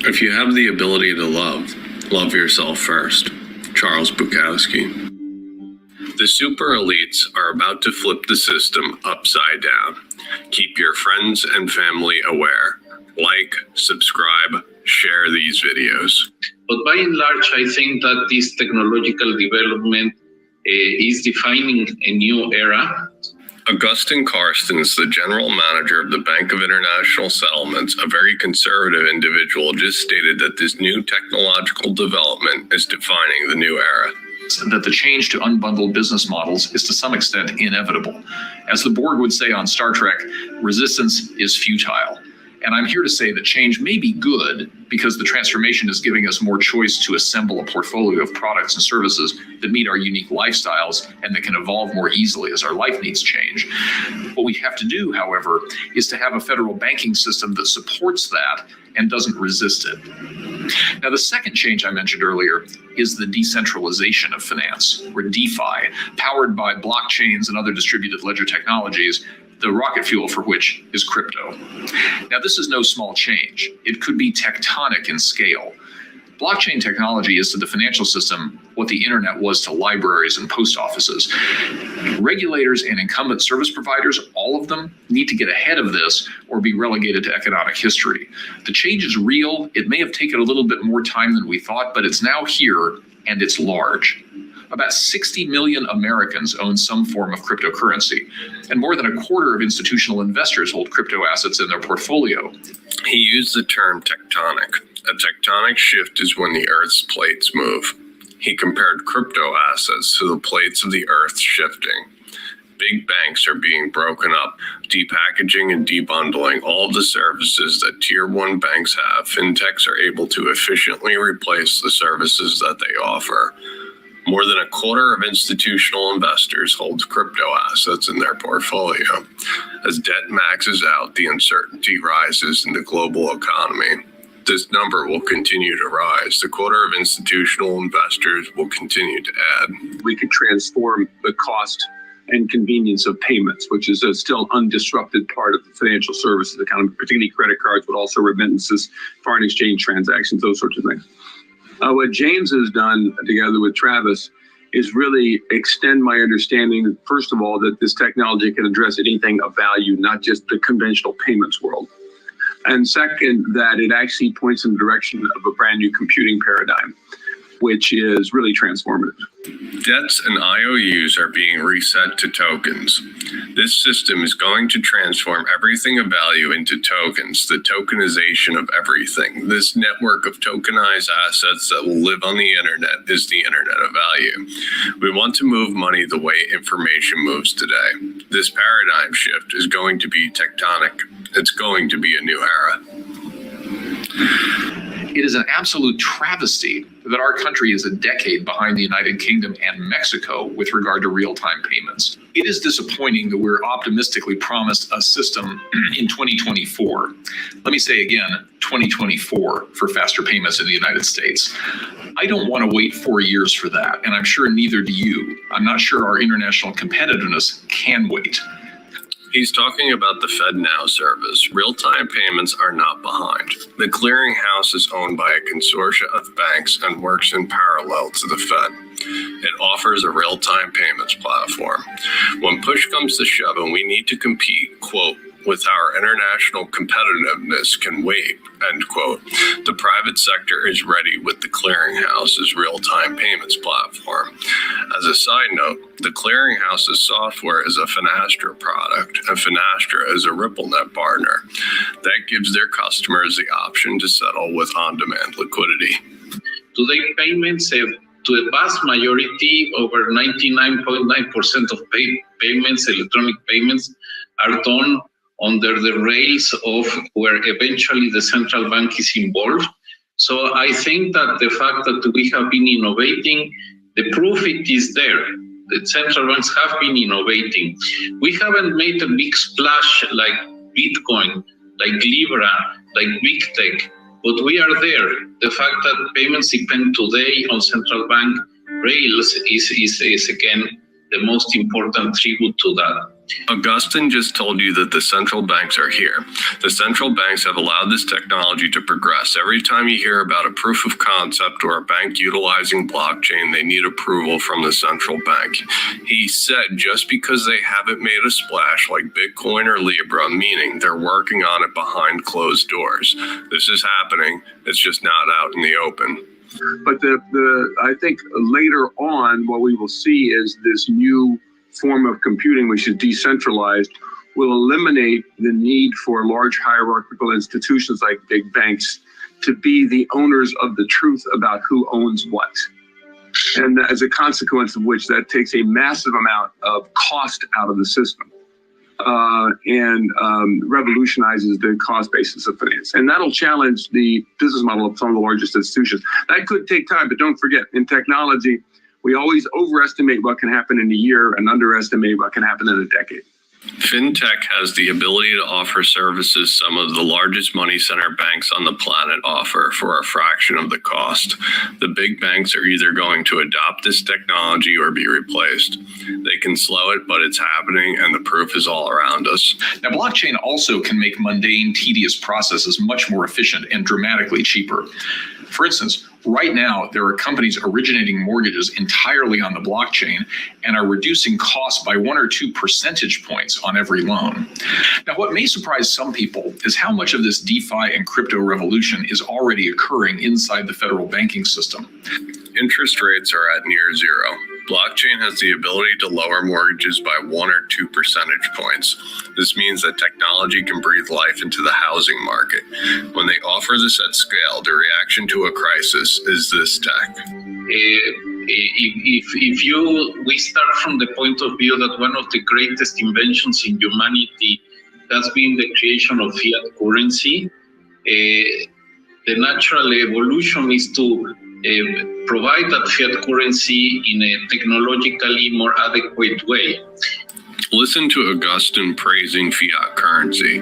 If you have the ability to love, love yourself first. Charles Bukowski. The super elites are about to flip the system upside down. Keep your friends and family aware. Like, subscribe, share these videos. But by and large, I think that this technological development is defining a new era. Augustin Karstens, the general manager of the Bank of International Settlements, a very conservative individual, just stated that this new technological development is defining the new era. That the change to unbundled business models is to some extent inevitable. As the Borg would say on Star Trek, resistance is futile. And I'm here to say that change may be good because the transformation is giving us more choice to assemble a portfolio of products and services that meet our unique lifestyles and that can evolve more easily as our life needs change. What we have to do, however, is to have a federal banking system that supports that and doesn't resist it. Now, the second change I mentioned earlier is the decentralization of finance, or DeFi, powered by blockchains and other distributed ledger technologies, the rocket fuel for which is crypto. Now, this is no small change. It could be tectonic in scale. Blockchain technology is to the financial system what the internet was to libraries and post offices. Regulators and incumbent service providers, all of them, need to get ahead of this or be relegated to economic history. The change is real. It may have taken a little bit more time than we thought, but it's now here and it's large. About 60 million Americans own some form of cryptocurrency, and more than a quarter of institutional investors hold crypto assets in their portfolio. He used the term tectonic. A tectonic shift is when the Earth's plates move. He compared crypto assets to the plates of the Earth shifting. Big banks are being broken up, depackaging and debundling all of the services that Tier 1 banks have. Fintechs are able to efficiently replace the services that they offer. More than a quarter of institutional investors hold crypto assets in their portfolio. As debt maxes out, the uncertainty rises in the global economy. This number will continue to rise. The quarter of institutional investors will continue to add. We could transform the cost and convenience of payments, which is a still undisrupted part of the financial services economy, particularly credit cards, but also remittances, foreign exchange transactions, those sorts of things. What James has done together with Travis is really extend my understanding, first of all, that this technology can address anything of value, not just the conventional payments world. And second, that it actually points in the direction of a brand new computing paradigm, which is really transformative. Debts and IOUs are being reset to tokens. This system is going to transform everything of value into tokens, the tokenization of everything. This network of tokenized assets that will live on the internet is the internet of value. We want to move money the way information moves today. This paradigm shift is going to be tectonic. It's going to be a new era. It is an absolute travesty that our country is a decade behind the United Kingdom and Mexico with regard to real-time payments. It is disappointing that we're optimistically promised a system in 2024. Let me say again, 2024 for faster payments in the United States. I don't want to wait 4 years for that, and I'm sure neither do you. I'm not sure our international competitiveness can wait. He's talking about the FedNow service. Real-time payments are not behind. The clearinghouse is owned by a consortia of banks and works in parallel to the Fed. It offers a real-time payments platform. When push comes to shove and we need to compete, quote, with our international competitiveness can wait, end quote. The private sector is ready with the clearinghouse's real-time payments platform. As a side note, the clearinghouse's software is a Finastra product, and Finastra is a RippleNet partner. That gives their customers the option to settle with on-demand liquidity. Today, payments, to the vast majority, over 99.9% of payments, electronic payments, are done under the rails of where eventually the central bank is involved. So I think that the fact that we have been innovating, the proof it is there. The central banks have been innovating. We haven't made a big splash like Bitcoin, like Libra, like Big Tech, but we are there. The fact that payments depend today on central bank rails is again the most important tribute to that. Augustine just told you that the central banks are here. The central banks have allowed this technology to progress. Every time you hear about a proof of concept or a bank utilizing blockchain, they need approval from the central bank. He said just because they haven't made a splash like Bitcoin or Libra, meaning they're working on it behind closed doors. This is happening. It's just not out in the open. But I think later on, what we will see is this new form of computing, which is decentralized, will eliminate the need for large hierarchical institutions like big banks to be the owners of the truth about who owns what. And as a consequence of which, that takes a massive amount of cost out of the system and revolutionizes the cost basis of finance. And that'll challenge the business model of some of the largest institutions. That could take time, but don't forget, in technology, we always overestimate what can happen in a year and underestimate what can happen in a decade. FinTech has the ability to offer services some of the largest money center banks on the planet offer for a fraction of the cost. The big banks are either going to adopt this technology or be replaced. They can slow it, but it's happening, and the proof is all around us. Now, blockchain also can make mundane, tedious processes much more efficient and dramatically cheaper. For instance, right now, there are companies originating mortgages entirely on the blockchain and are reducing costs by 1 or 2 percentage points on every loan. Now, what may surprise some people is how much of this DeFi and crypto revolution is already occurring inside the federal banking system. Interest rates are at near zero. Blockchain has the ability to lower mortgages by 1 or 2 percentage points. This means that technology can breathe life into the housing market. When they offer this at scale, the reaction to a crisis is this tech. We start from the point of view that one of the greatest inventions in humanity has been the creation of fiat currency. The natural evolution is to provide that fiat currency in a technologically more adequate way. Listen to Augustine praising fiat currency.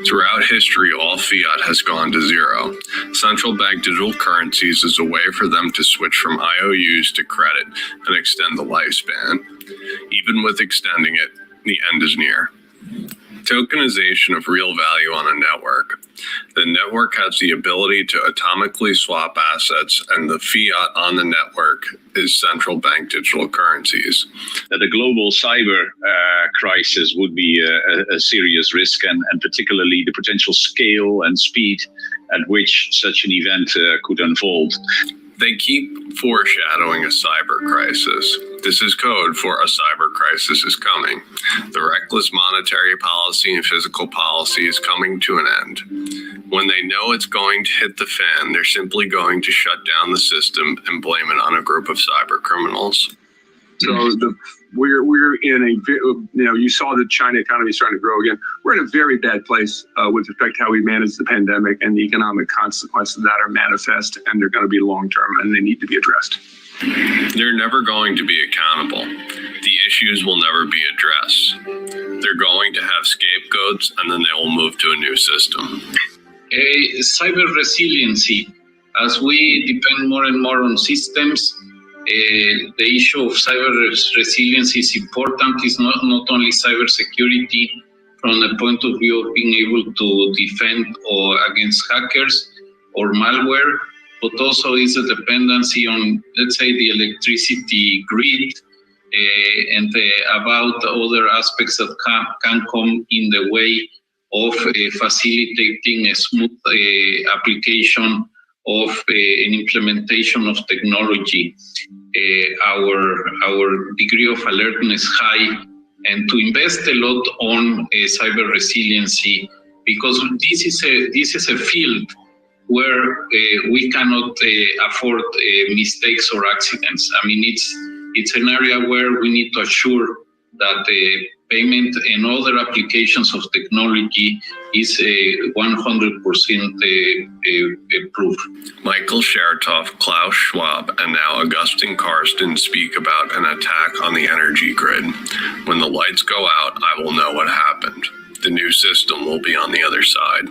Throughout history, all fiat has gone to zero. Central bank digital currencies is a way for them to switch from IOUs to credit and extend the lifespan. Even with extending it, the end is near. Tokenization of real value on a network. The network has the ability to atomically swap assets, and the fiat on the network is central bank digital currencies. That a global cyber crisis would be a serious risk, and particularly the potential scale and speed at which such an event could unfold. They keep foreshadowing a cyber crisis. This is code for a cyber crisis is coming. The reckless monetary policy and physical policy is coming to an end. When they know it's going to hit the fan, they're simply going to shut down the system and blame it on a group of cyber criminals. So we're in a, you saw the China economy starting to grow again. We're in a very bad place with respect to how we manage the pandemic, and the economic consequences of that are manifest, and they're going to be long-term, and they need to be addressed. They're never going to be accountable. The issues will never be addressed. They're going to have scapegoats, and then they will move to a new system. Cyber resiliency. As we depend more and more on systems, the issue of cyber resilience is important. It's not only cyber security from the point of view of being able to defend or against hackers or malware, but also is a dependency on, let's say, the electricity grid and about other aspects that can come in the way of facilitating a smooth application of an implementation of technology. Our degree of alertness high, and to invest a lot on cyber resiliency, because this is a field where we cannot afford mistakes or accidents. I mean, it's an area where we need to assure that payment and other applications of technology is 100% proof. Michael Chertoff, Klaus Schwab, and now Augustine Karsten speak about an attack on the energy grid. When the lights go out, I will know what happened. The new system will be on the other side.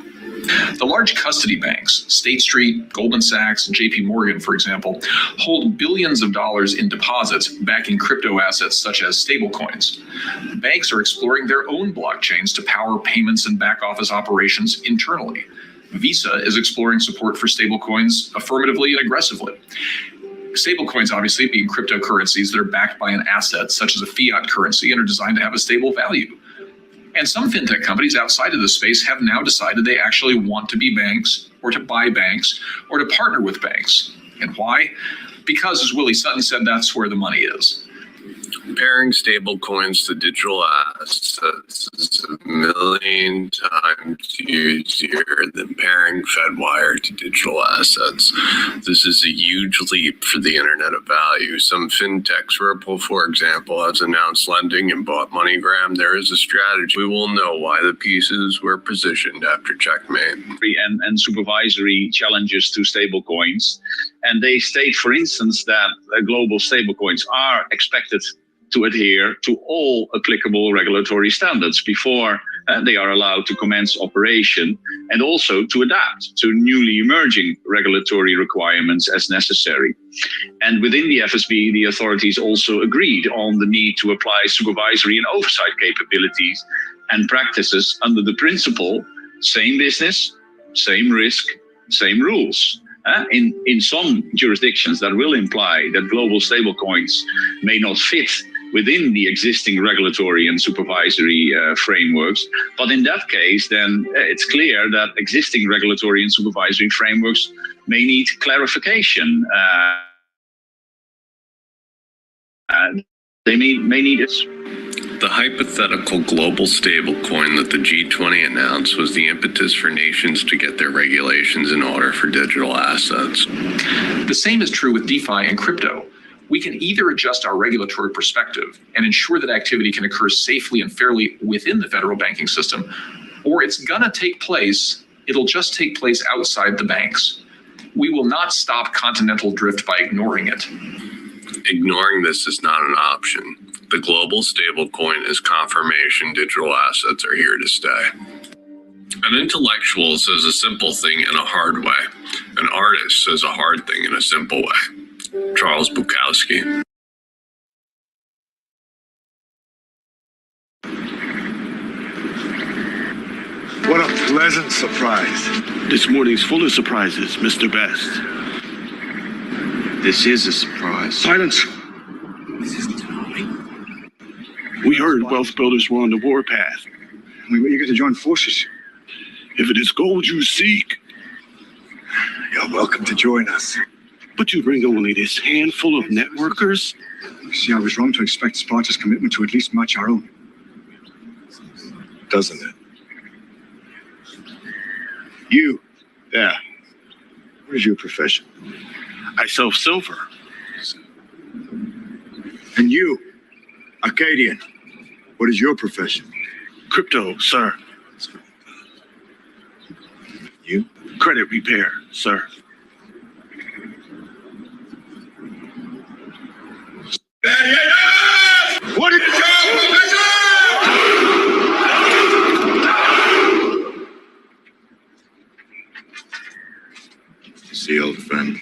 The large custody banks, State Street, Goldman Sachs, and JP Morgan, for example, hold billions of dollars in deposits backing crypto assets such as stablecoins. Banks are exploring their own blockchains to power payments and back office operations internally. Visa is exploring support for stablecoins affirmatively and aggressively. Stablecoins, obviously, being cryptocurrencies that are backed by an asset such as a fiat currency and are designed to have a stable value. And some fintech companies outside of this space have now decided they actually want to be banks, or to buy banks, or to partner with banks. And why? Because, as Willie Sutton said, that's where the money is. Pairing stable coins to digital assets is a million times easier than pairing FedWire to digital assets. This is a huge leap for the Internet of Value. Some fintechs, Ripple, for example, has announced lending and bought MoneyGram. There is a strategy. We will know why the pieces were positioned after checkmate. And supervisory challenges to stablecoins. And they state, for instance, that global stablecoins are expected to adhere to all applicable regulatory standards before they are allowed to commence operation, and also to adapt to newly emerging regulatory requirements as necessary. And within the FSB, the authorities also agreed on the need to apply supervisory and oversight capabilities and practices under the principle, same business, same risk, same rules. In some jurisdictions, that will imply that global stablecoins may not fit within the existing regulatory and supervisory frameworks. But in that case, then it's clear that existing regulatory and supervisory frameworks may need clarification. They may need it. The hypothetical global stablecoin that the G20 announced was the impetus for nations to get their regulations in order for digital assets. The same is true with DeFi and crypto. We can either adjust our regulatory perspective and ensure that activity can occur safely and fairly within the federal banking system, or it's gonna take place, it'll just take place outside the banks. We will not stop continental drift by ignoring it. Ignoring this is not an option. The global stablecoin is confirmation digital assets are here to stay. An intellectual says a simple thing in a hard way. An artist says a hard thing in a simple way. Charles Bukowski. What a pleasant surprise. This morning's full of surprises, Mr. Best. This is a surprise. Silence. We heard wealth builders were on the warpath. We were eager to join forces. If it is gold you seek, You're welcome to join us. but you bring only this handful of networkers? You see, I was wrong to expect Sparta's commitment to at least match our own. Doesn't it? You, Yeah, what is your profession? I sell silver. And you, Arcadian, what is your profession? Crypto, sir. You? Credit repair, sir. What did you See, old friend.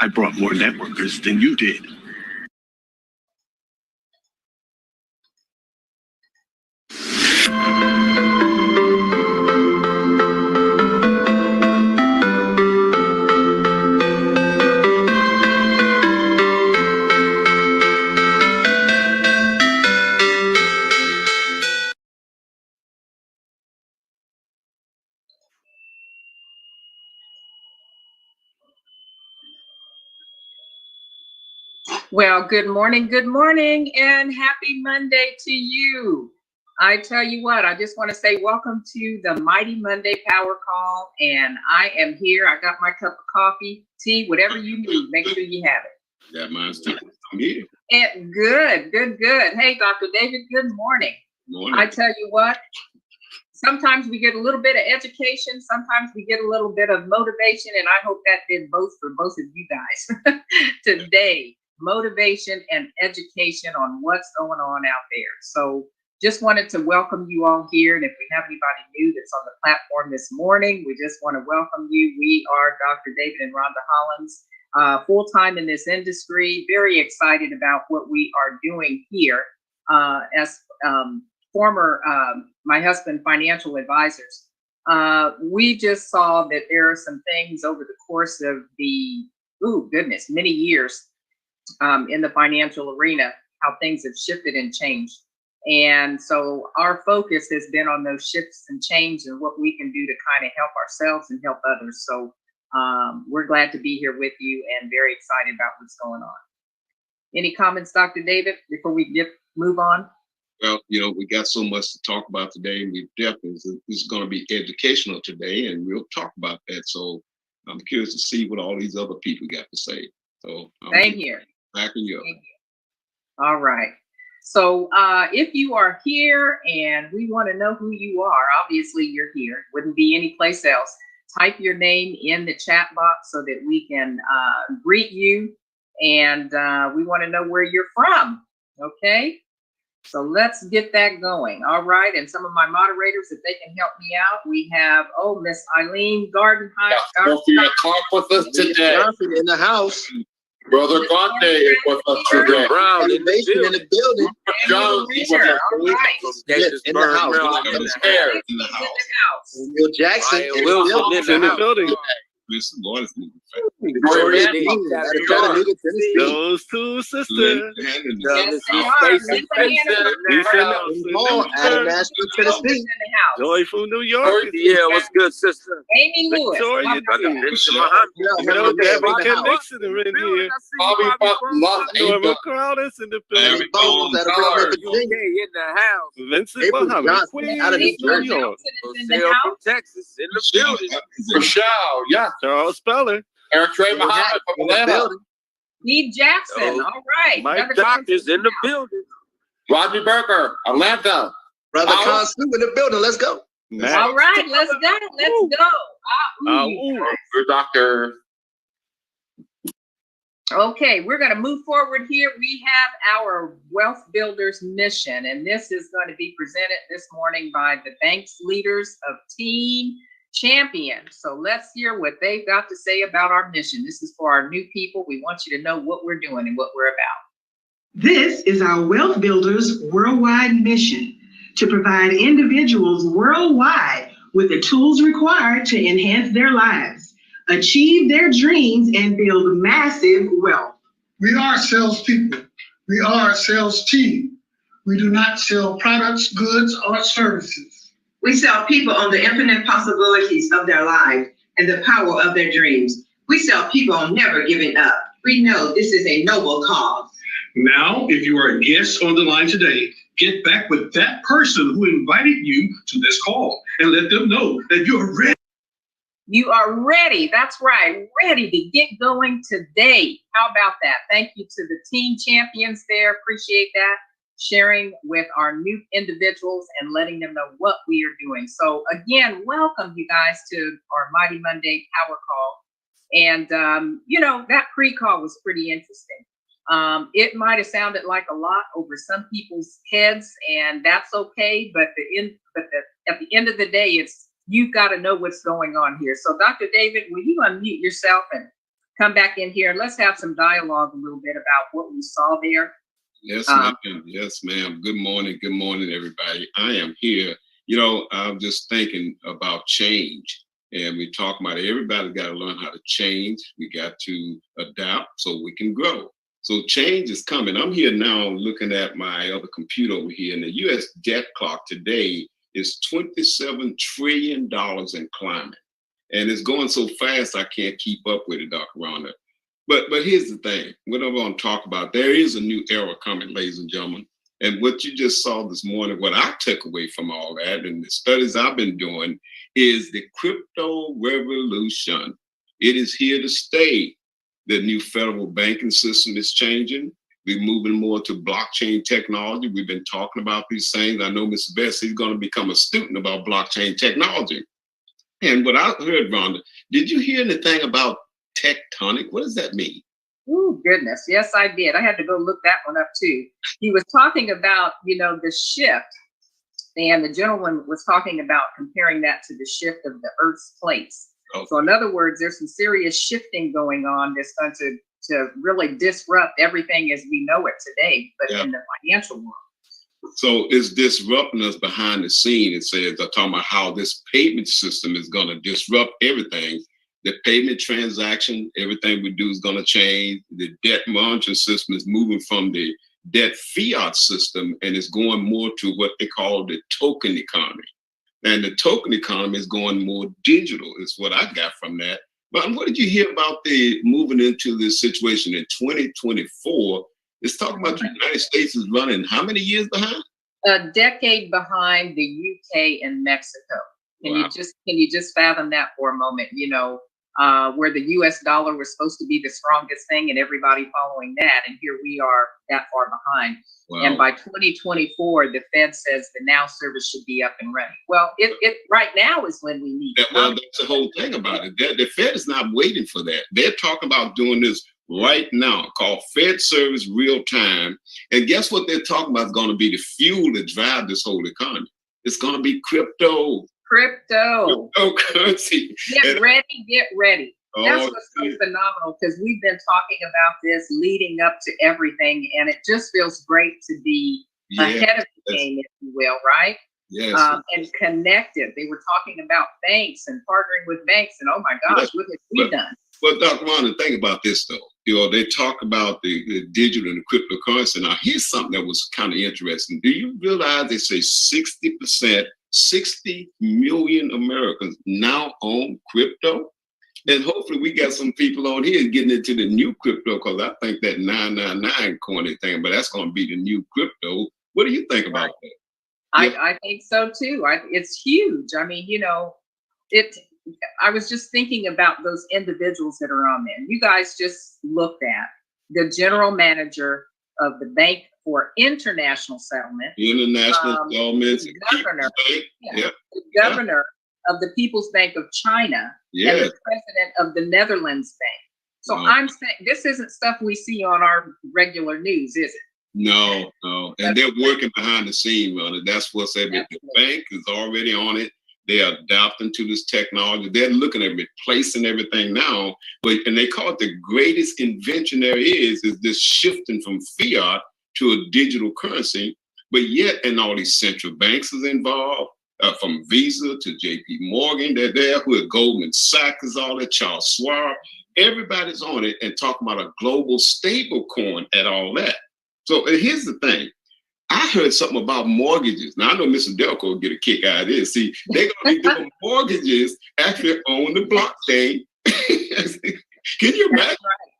I brought more networkers than you did. Well, good morning, and happy Monday to you. I tell you what, I just want to say welcome to the Mighty Monday Power Call, and I am here. I got my cup of coffee, tea, whatever you need. Make sure you have it. Got mine too. I'm here. And good. Hey, Dr. David, good morning. Morning. I tell you what, sometimes we get a little bit of education, sometimes we get a little bit of motivation, and I hope that did both for both of you guys today. Motivation and education on what's going on out there. So just wanted to welcome you all here. And if we have anybody new that's on the platform this morning, we just want to welcome you. We are Dr. David and Rhonda Hollins, full-time in this industry, very excited about what we are doing here as former, my husband, financial advisors. We just saw that there are some things over the course of the, many years in the financial arena, how things have shifted and changed. And so our focus has been on those shifts and change and what we can do to kind of help ourselves and help others. So we're glad to be here with you and very excited about what's going on. Any comments, Dr. David, before we move on? Well, we got so much to talk about today, and we definitely, it's going to be educational today, and we'll talk about that. So I'm curious to see what all these other people got to say. So same here. Backing you up. All right. So if you are here and we want to know who you are, obviously you're here. Wouldn't be any place else. Type your name in the chat box so that we can greet you. And we want to know where you're from. Okay. So let's get that going. All right. And some of my moderators, if they can help me out, we have, Miss Eileen Gardenhire. Clark with us today. In the house. Brother Conte is with us today. Brown in the building. Jones is with us. In the house. In the house. Will Jackson in the building. Listen, Lord, those two sisters. Joy from New York. Yeah, what's good, sister? Amy Lewis. Debbie Nixon in here. Norman Crowder's in the building. In the house. Vincent Muhammad, Queen out of New York. From Texas, in the building. Rochelle, yeah. Charles Speller. Eric Trey Muhammad from Atlanta. Steve Jackson, all right. Mike Doctor's in the building. Rodney Berger, Atlanta. Brother Consu in the building. Let's go. All right, let's go. Let's go. We're Dr. Okay, we're going to move forward here. We have our Wealth Builders mission, and this is going to be presented this morning by the bank's leaders of Team Champion. So let's hear what they've got to say about our mission. This is for our new people. We want you to know what we're doing and what we're about. This is our Wealth Builders worldwide mission to provide individuals worldwide with the tools required to enhance their lives, achieve their dreams, and build massive wealth. We are salespeople. We are a sales team. We do not sell products, goods, or services. We sell people on the infinite possibilities of their lives and the power of their dreams. We sell people on never giving up. We know this is a noble cause. Now, if you are a guest on the line today, get back with that person who invited you to this call and let them know that you're ready. You are ready. That's right. Ready to get going today. How about that? Thank you to the Team Champions there. Appreciate that. Sharing with our new individuals and letting them know what we are doing. So again, welcome you guys to our Mighty Monday Power Call. And, that pre-call was pretty interesting. It might have sounded like a lot over some people's heads, and that's okay. But at the end of the day, you've got to know what's going on here. So Dr. David, will you unmute yourself and come back in here? Let's have some dialogue a little bit about what we saw there. Yes, ma'am. Yes, ma'am. Good morning. Good morning, everybody. I am here. I'm just thinking about change. And we talk about it. Everybody's got to learn how to change. We got to adapt so we can grow. So change is coming. I'm here now looking at my other computer over here. And the U.S. debt clock today is $27 trillion and climbing. And it's going so fast, I can't keep up with it, Dr. Rhonda. But here's the thing, what I want to talk about, there is a new era coming, ladies and gentlemen. And what you just saw this morning, what I took away from all that and the studies I've been doing is the crypto revolution. It is here to stay. The new federal banking system is changing. We're moving more to blockchain technology. We've been talking about these things. I know Mr. Bessie is going to become a student about blockchain technology. And what I heard, Rhonda, did you hear anything about tectonic? What does that mean? Oh, goodness. Yes, I did. I had to go look that one up too. He was talking about, the shift And the gentleman was talking about comparing that to the shift of the Earth's plates. Oh. So in other words, there's some serious shifting going on that's going to really disrupt everything as we know it today, but in the financial world. So it's disrupting us behind the scene. It says, I'm talking about how this payment system is going to disrupt everything. The payment transaction, everything we do is going to change. The debt monitoring system is moving from the debt fiat system and it's going more to what they call the token economy. And the token economy is going more digital, is what I got from that. But what did you hear about the moving into this situation in 2024? It's talking about the United States is running how many years behind? A decade behind the UK and Mexico. Can you just fathom that for a moment? You know, where the US dollar was supposed to be the strongest thing and everybody following that. And here we are that far behind. Wow. And by 2024, the Fed says the Now service should be up and running. Well, it right now is when we need it. Well, that's the whole thing about it. The Fed is not waiting for that. They're talking about doing this right now, called Fed Service Real Time. And guess what they're talking about is going to be the fuel to drive this whole economy. It's going to be crypto. Cryptocurrency. Get ready. That's what's so phenomenal, because we've been talking about this leading up to everything, and it just feels great to be ahead of the game, if you will, right? Yes. And connected. They were talking about banks and partnering with banks, and oh my gosh, what have we done? But Dr. Wanda, think about this though. You know, they talk about the digital and the cryptocurrency. Now, here's something that was kind of interesting. Do you realize they say 60%, 60 million Americans now own crypto? And hopefully we got some people on here getting into the new crypto, because I think that 999 coin thing, but that's going to be the new crypto. What do you think about that? I think so too. It's huge. I mean, you know, I was just thinking about those individuals that are on there. You guys just looked at the general manager of the Bank for International Settlement. International Settlements. The governor of the People's Bank of China, and the president of the Netherlands Bank. So I'm saying this isn't stuff we see on our regular news, is it? No. And they're working behind the scene on it. That's what's happening. The bank is already on it. They are adapting to this technology. They're looking at replacing everything now. And they call it the greatest invention there is this shifting from fiat to a digital currency. But yet, and all these central banks is involved. From Visa to JP Morgan, they're there, who Goldman Sachs is all that, Charles Schwab, everybody's on it and talking about a global stable coin and all that. So here's the thing. I heard something about mortgages. Now I know Mr. Delco will get a kick out of this. See, they're gonna be doing mortgages actually on the blockchain. Can you imagine? Right.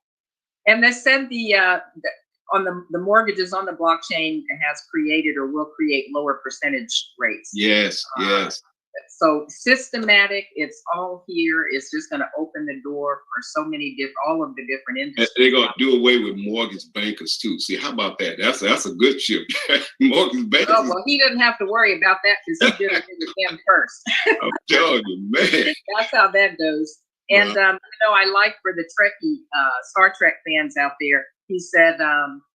And they said the mortgages on the blockchain has created or will create lower percentage rates. Yes. So systematic, it's all here. It's just going to open the door for so many all of the different industries. They're going to do away with mortgage bankers too. See, how about that? That's a good shift. Mortgage bankers. Oh, well, he doesn't have to worry about that because he did it with them first. I'm telling you, man. That's how that goes. And, you know, I like for the Trekkie, Star Trek fans out there, he said,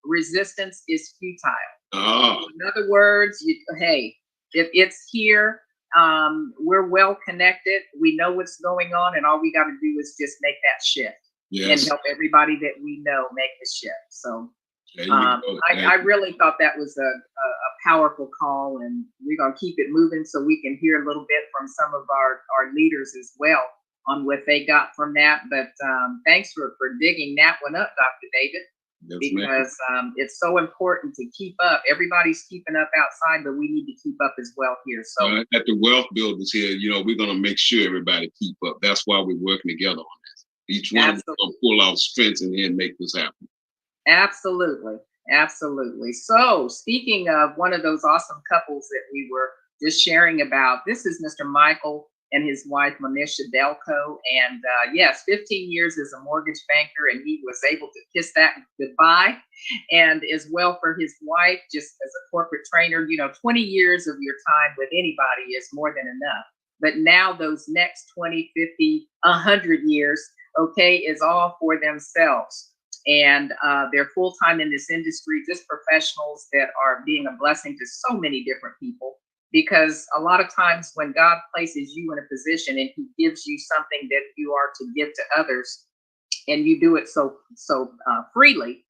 resistance is futile. Oh. In other words, if it's here, we're well connected. We know what's going on, and all we got to do is just make that shift and help everybody that we know make the shift. So I really thought that was a powerful call, and we're going to keep it moving so we can hear a little bit from some of our leaders as well on what they got from that. But thanks for digging that one up, Dr. David. Because it's so important to keep up. Everybody's keeping up outside, but we need to keep up as well here. So at the Wealth Builders here, you know, we're going to make sure everybody keep up. That's why we're working together on this. Each one of us going to pull our strengths in here and make this happen. Absolutely. So speaking of one of those awesome couples that we were just sharing about, this is Mr. Michael and his wife, Monisha Delco. And yes, 15 years as a mortgage banker, and he was able to kiss that goodbye. And as well for his wife, just as a corporate trainer, you know, 20 years of your time with anybody is more than enough. But now those next 20, 50, 100 years, is all for themselves. And they're full-time in this industry, just professionals that are being a blessing to so many different people. because a lot of times when God places you in a position and he gives you something that you are to give to others, and you do it so freely,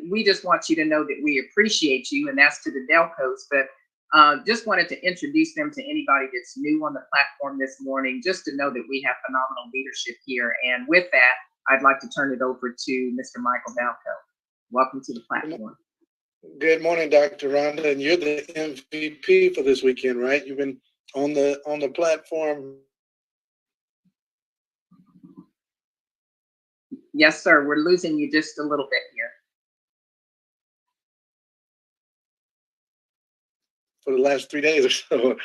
we just want you to know that we appreciate you, and that's to the Delcos. But just wanted to introduce them to anybody that's new on the platform this morning, just to know that we have phenomenal leadership here. And with that, I'd like to turn it over to Mr. Michael Delco. Welcome to the platform. Good morning, Dr. Rhonda, and you're the MVP for this weekend, right? You've been on the platform. Yes, sir. We're losing you just a little bit here. For the last 3 days or so,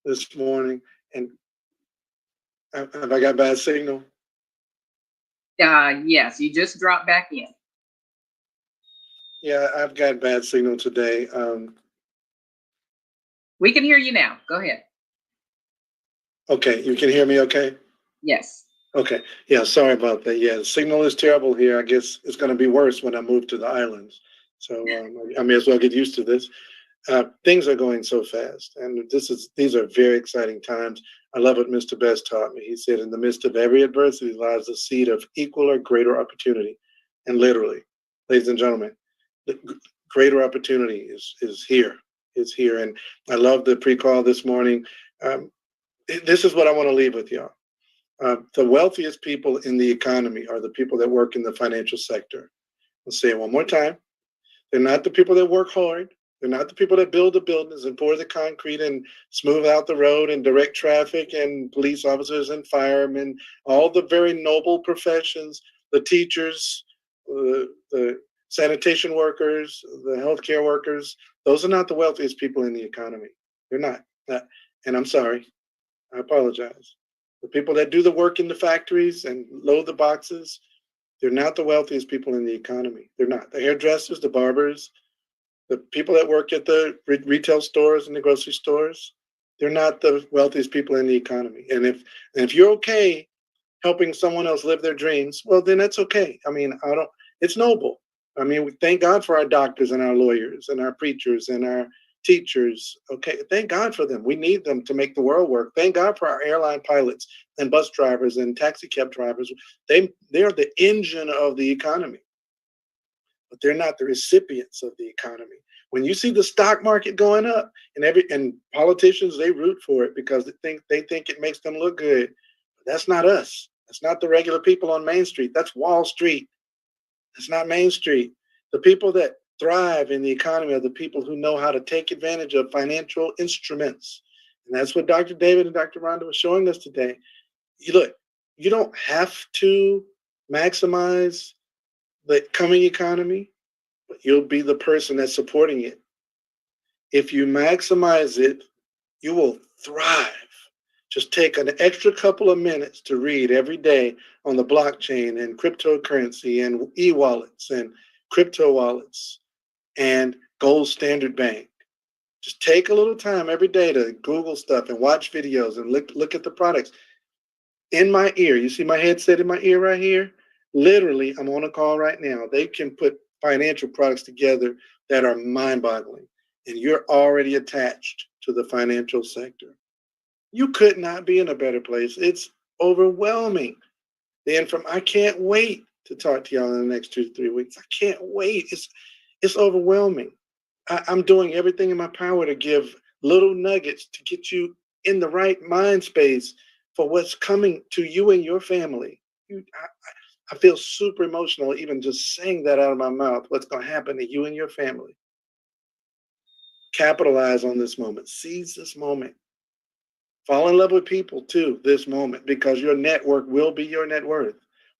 this morning, and have I got bad signal? Yes, you just dropped back in. Yeah, I've got bad signal today. We can hear you now. Go ahead. Okay, you can hear me okay? Yes. Okay, yeah, sorry about that. Yeah, the signal is terrible here. I guess it's going to be worse when I move to the islands. So I may as well get used to this. Things are going so fast, and these are very exciting times. I love what Mr. Best taught me. He said, in the midst of every adversity lies the seed of equal or greater opportunity. And literally, ladies and gentlemen, the greater opportunity is here. It's here. And I love the pre-call this morning. This is what I want to leave with y'all. The wealthiest people in the economy are the people that work in the financial sector. I'll say it one more time. They're not the people that work hard. They're not the people that build the buildings and pour the concrete and smooth out the road and direct traffic and police officers and firemen, all the very noble professions, the teachers, the sanitation workers, the healthcare workers. Those are not the wealthiest people in the economy. They're not. And I'm sorry. I apologize. The people that do the work in the factories and load the boxes, they're not the wealthiest people in the economy. They're not. The hairdressers, the barbers, the people that work at the retail stores and the grocery stores, they're not the wealthiest people in the economy. And if you're okay helping someone else live their dreams, well, then that's okay. I mean, it's noble. I mean, we thank God for our doctors and our lawyers and our preachers and our teachers. Okay, thank God for them. We need them to make the world work. Thank God for our airline pilots and bus drivers and taxi cab drivers. They're the engine of the economy, but they're not the recipients of the economy. When you see the stock market going up, and politicians, they root for it because they think it makes them look good. But that's not us. That's not the regular people on Main Street. That's Wall Street. That's not Main Street. The people that thrive in the economy are the people who know how to take advantage of financial instruments. And that's what Dr. David and Dr. Rhonda was showing us today. You don't have to maximize the coming economy, but you'll be the person that's supporting it. If you maximize it, you will thrive. Just take an extra couple of minutes to read every day on the blockchain and cryptocurrency and e-wallets and crypto wallets and Gold Standard Bank. Just take a little time every day to Google stuff and watch videos and look at the products. In my ear, you see my headset in my ear right here? Literally, I'm on a call right now. They can put financial products together that are mind-boggling, and you're already attached to the financial sector. You could not be in a better place. It's overwhelming. I can't wait to talk to y'all in the next 2 to 3 weeks. I can't wait. It's overwhelming. I'm doing everything in my power to give little nuggets to get you in the right mind space for what's coming to you and your family. I feel super emotional even just saying that out of my mouth, what's going to happen to you and your family. Capitalize on this moment. Seize this moment. Fall in love with people too, this moment, because your network will be your net worth.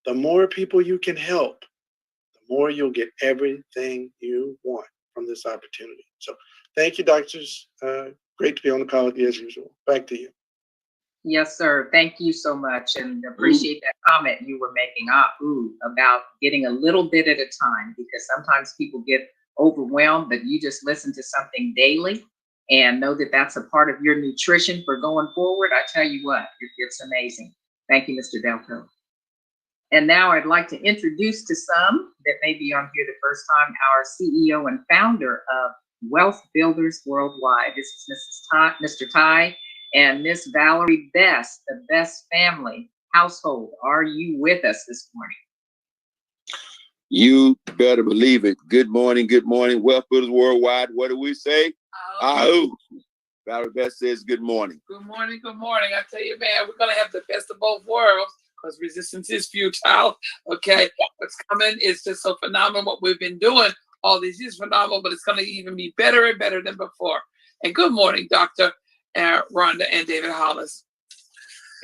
The more people you can help, the more you'll get everything you want from this opportunity. So thank you, doctors. Great to be on the call with you as usual. Back to you. Yes, sir. Thank you so much, and appreciate that comment you were making about getting a little bit at a time, because sometimes people get overwhelmed, but you just listen to something daily and know that that's a part of your nutrition for going forward. I tell you what, it's amazing. Thank you, Mr. Delco. And now I'd like to introduce to some that may be on here the first time, our CEO and founder of Wealth Builders Worldwide. This is Mr. Ty and Miss Valerie Best, the Best Family Household. Are you with us this morning? You better believe it. Good morning. Wealth Builders Worldwide. What do we say? Oh. Valerie Best says good morning. Good morning. I tell you, man, we're going to have the best of both worlds because resistance is futile. Okay. What's coming is just so phenomenal. What we've been doing all these years phenomenal, but it's going to even be better and better than before. And good morning, Dr. Rhonda and David Hollis.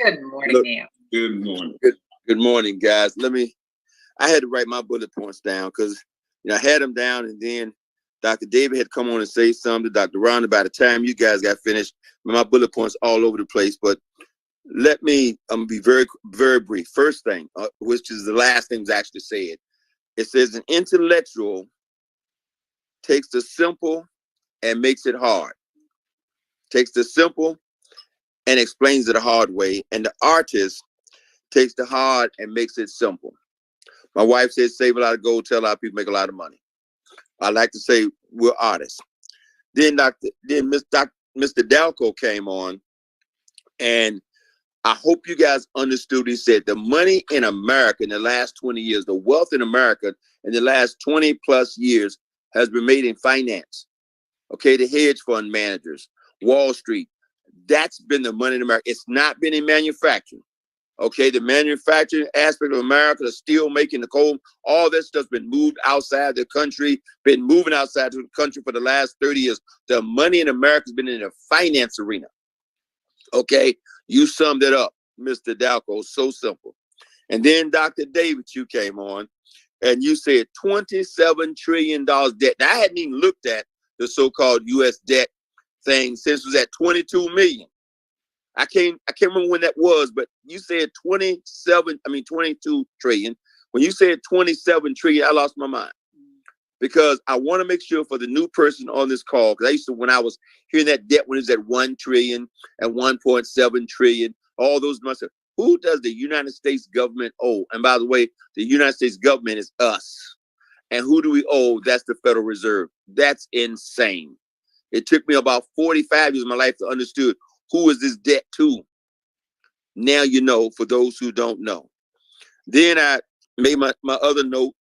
Good morning, ma'am. Good morning. Good morning, guys. I had to write my bullet points down because I had them down, and then Dr. David had come on and say something. Dr. Rhonda, by the time you guys got finished, my bullet points all over the place. But I'm gonna be very, very brief. First thing, which is the last thing was actually said. It says an intellectual takes the simple and makes it hard. Takes the simple and explains it the hard way. And the artist takes the hard and makes it simple. My wife says, save a lot of gold, tell a lot of people make a lot of money. I like to say we're artists. Then Mr. Dalco came on, and I hope you guys understood. He said the money in America in the last 20 years, the wealth in America in the last 20 plus years has been made in finance. Okay, the hedge fund managers, Wall Street, that's been the money in America. It's not been in manufacturing. Okay, the manufacturing aspect of America, the steel making, the coal, all that stuff's been moved outside the country, been moving outside the country for the last 30 years. The money in America has been in the finance arena. Okay, you summed it up, Mr. Dalco, so simple. And then Dr. David, you came on and you said $27 trillion debt. Now, I hadn't even looked at the so-called U.S. debt thing since it was at 22 million. I can't remember when that was, but you said 22 trillion. When you said 27 trillion, I lost my mind because I want to make sure for the new person on this call, because I used to, when I was hearing that debt when it was at 1 trillion and 1.7 trillion, all those months, who does the United States government owe? And by the way, the United States government is us. And who do we owe? That's the Federal Reserve. That's insane. It took me about 45 years of my life to understand who is this debt to. Now you know, for those who don't know. Then I made my other note,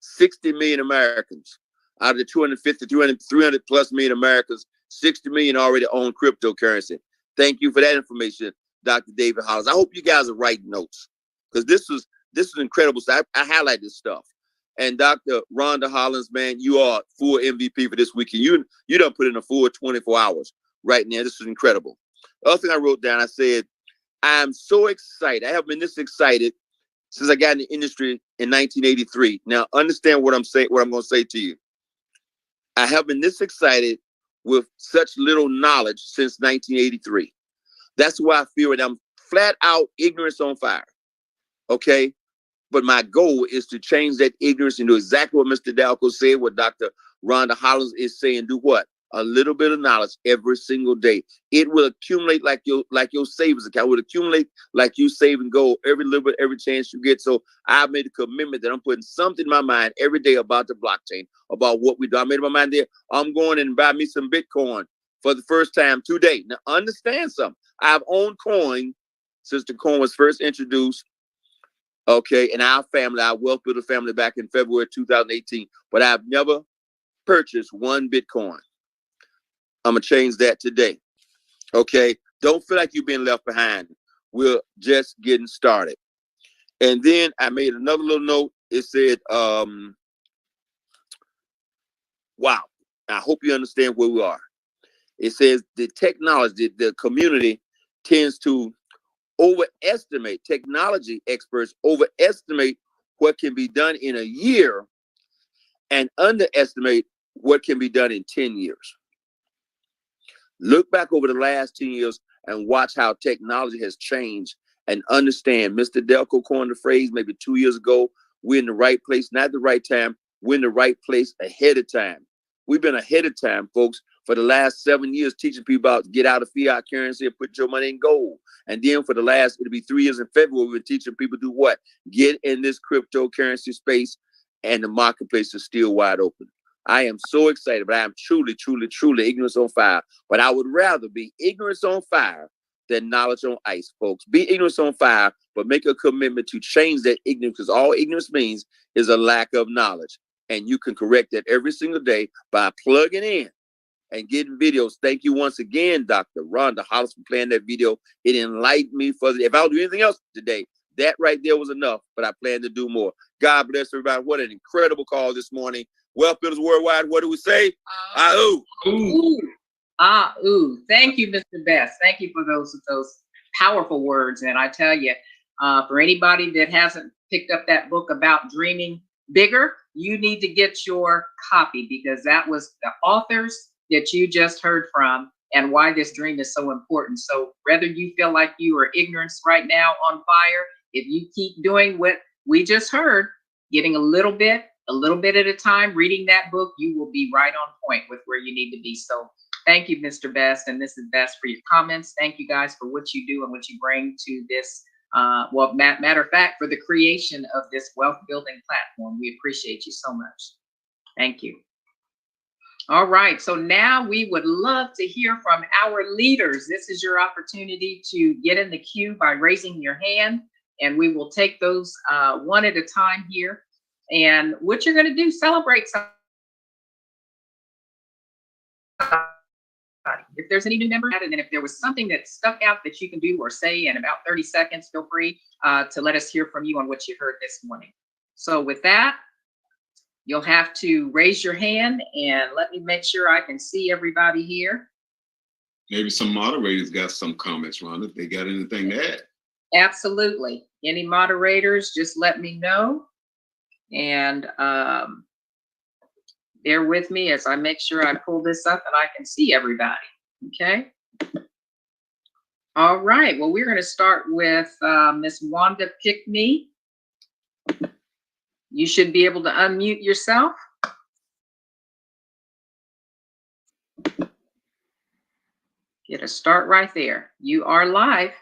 60 million Americans out of the 250, 300 plus million Americans, 60 million already own cryptocurrency. Thank you for that information, Dr. David Hollis. I hope you guys are writing notes because this is incredible. So I highlight this stuff. And Dr. Rhonda Hollins, man, you are full MVP for this weekend. You done put in a full 24 hours right now. This is incredible. The other thing I wrote down, I said, I'm so excited. I haven't been this excited since I got in the industry in 1983. Now, understand what I'm going to say to you. I have been this excited with such little knowledge since 1983. That's why I feel that I'm flat out ignorance on fire. Okay? But my goal is to change that ignorance into exactly what Mr. Dalco said, what Dr. Rhonda Hollins is saying. Do what? A little bit of knowledge every single day. It will accumulate like your savings account. It will accumulate like you save and go every little bit, every chance you get. So I've made a commitment that I'm putting something in my mind every day about the blockchain, about what we do. I made my mind there. I'm going and buy me some Bitcoin for the first time today. Now understand something. I've owned coin since the coin was first introduced. Okay, in our family, our wealth builder family back in February 2018, but I've never purchased one Bitcoin. I'm gonna change that today. Okay, don't feel like you've been left behind. We're just getting started. And then I made another little note. It said, wow, I hope you understand where we are. It says the technology, the community tends to overestimate, technology experts overestimate what can be done in a year and underestimate what can be done in 10 years. Look back over the last 10 years and watch how technology has changed and understand. Mr. Delco coined the phrase maybe 2 years ago, we're in the right place, not the right time. We're in the right place ahead of time. We've been ahead of time, folks, for the last 7 years, teaching people about get out of fiat currency and put your money in gold. And then for the last, it'll be 3 years in February, we've been teaching people do what? Get in this cryptocurrency space, and the marketplace is still wide open. I am so excited, but I am truly, truly, truly ignorance on fire. But I would rather be ignorance on fire than knowledge on ice, folks. Be ignorance on fire, but make a commitment to change that ignorance, because all ignorance means is a lack of knowledge. And you can correct that every single day by plugging in and getting videos. Thank you once again, Dr. Rhonda Hollis, for playing that video. It enlightened me further. If I don't do anything else today, that right there was enough, but I plan to do more. God bless everybody. What an incredible call this morning. Wealth Builders Worldwide, what do we say? Ah-ooh. Ooh. Ah-ooh. Thank you, Mr. Best. Thank you for those powerful words. And I tell you, for anybody that hasn't picked up that book about dreaming bigger, you need to get your copy, because that was the authors that you just heard from and why this dream is so important. So whether you feel like you are ignorance right now on fire, if you keep doing what we just heard, getting a little bit at a time, reading that book, you will be right on point with where you need to be. So thank you, Mr. Best and Mrs. Best, for your comments. Thank you guys for what you do and what you bring to this. Well, matter of fact, for the creation of this wealth building platform. We appreciate you so much. Thank you. All right, so now we would love to hear from our leaders. This is your opportunity to get in the queue by raising your hand, and we will take those one at a time here. And what you're going to do, celebrate somebody. If there's any new member, and then if there was something that stuck out that you can do or say in about 30 seconds, feel free to let us hear from you on what you heard this morning. So with that, you'll have to raise your hand, and let me make sure I can see everybody here. Maybe some moderators got some comments, Rhonda, if they got anything to add. Absolutely. Any moderators, just let me know. And bear with me as I make sure I pull this up and I can see everybody. Okay. All right. Well, we're going to start with Miss Wanda Pickney. You should be able to unmute yourself. Get a start right there. You are live.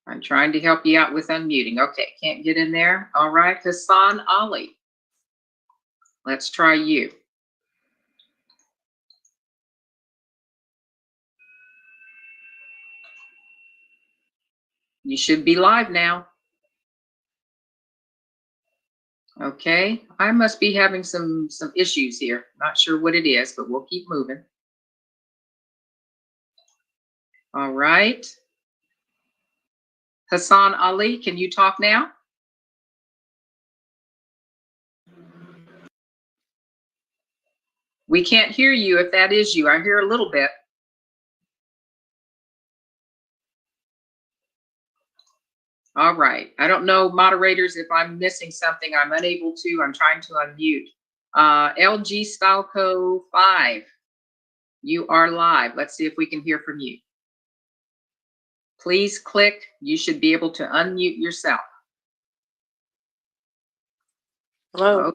I'm trying to help you out with unmuting. Okay, can't get in there. All right, Hassan Ali. Let's try you. You should be live now. Okay, I must be having some issues here. Not sure what it is, but we'll keep moving. All right. Hassan Ali, can you talk now? We can't hear you if that is you. I hear a little bit. All right. I don't know, moderators, if I'm missing something. I'm unable to. I'm trying to unmute. LG Stalco 5, you are live. Let's see if we can hear from you. Please click. You should be able to unmute yourself. Hello. Oh,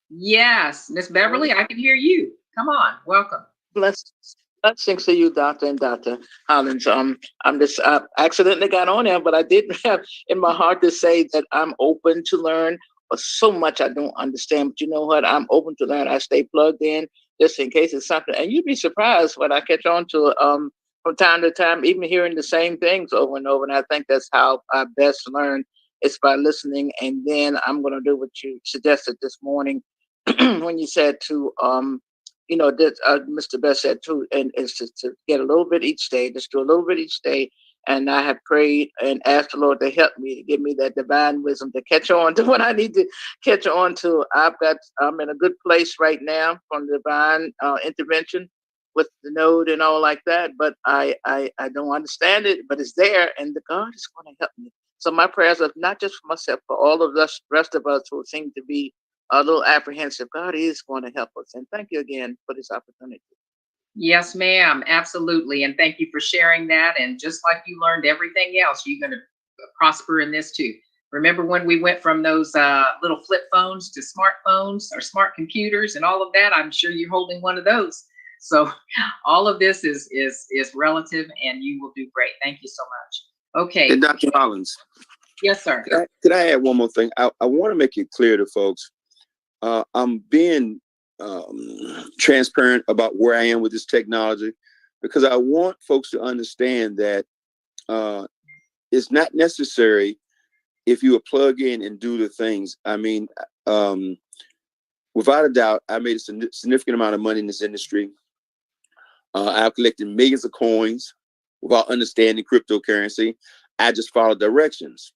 yes, Miss Beverly, I can hear you. Come on, welcome. Blessings to you, Doctor and Dr. Hollins. I'm just accidentally got on there, but I did have in my heart to say that I'm open to learn. But so much I don't understand. But you know what? I'm open to learn. I stay plugged in just in case it's something. And you'd be surprised what I catch on to from time to time, even hearing the same things over and over. And I think that's how I best learn. It's by listening. And then I'm going to do what you suggested this morning when you said to, you know, that Mr. Best said too, and it's to get a little bit each day, just do a little bit each day. And I have prayed and asked the Lord to help me, to give me that divine wisdom to catch on to what I need to catch on to. I'm in a good place right now from divine intervention with the node and all like that, but I don't understand it, but it's there, and the God is going to help me. So my prayers are not just for myself, for all of us, rest of us who seem to be a little apprehensive. God is going to help us. And thank you again for this opportunity. Yes, ma'am. Absolutely. And thank you for sharing that. And just like you learned everything else, you're going to prosper in this too. Remember when we went from those little flip phones to smartphones or smart computers and all of that? I'm sure you're holding one of those. So all of this is relative, and you will do great. Thank you so much. Okay. And Dr. Hollins. Yes, sir. Could I add one more thing? I want to make it clear to folks. I'm being transparent about where I am with this technology because I want folks to understand that it's not necessary if you plug in and do the things. I mean, without a doubt, I made a significant amount of money in this industry. I've collected millions of coins without understanding cryptocurrency. I just follow directions.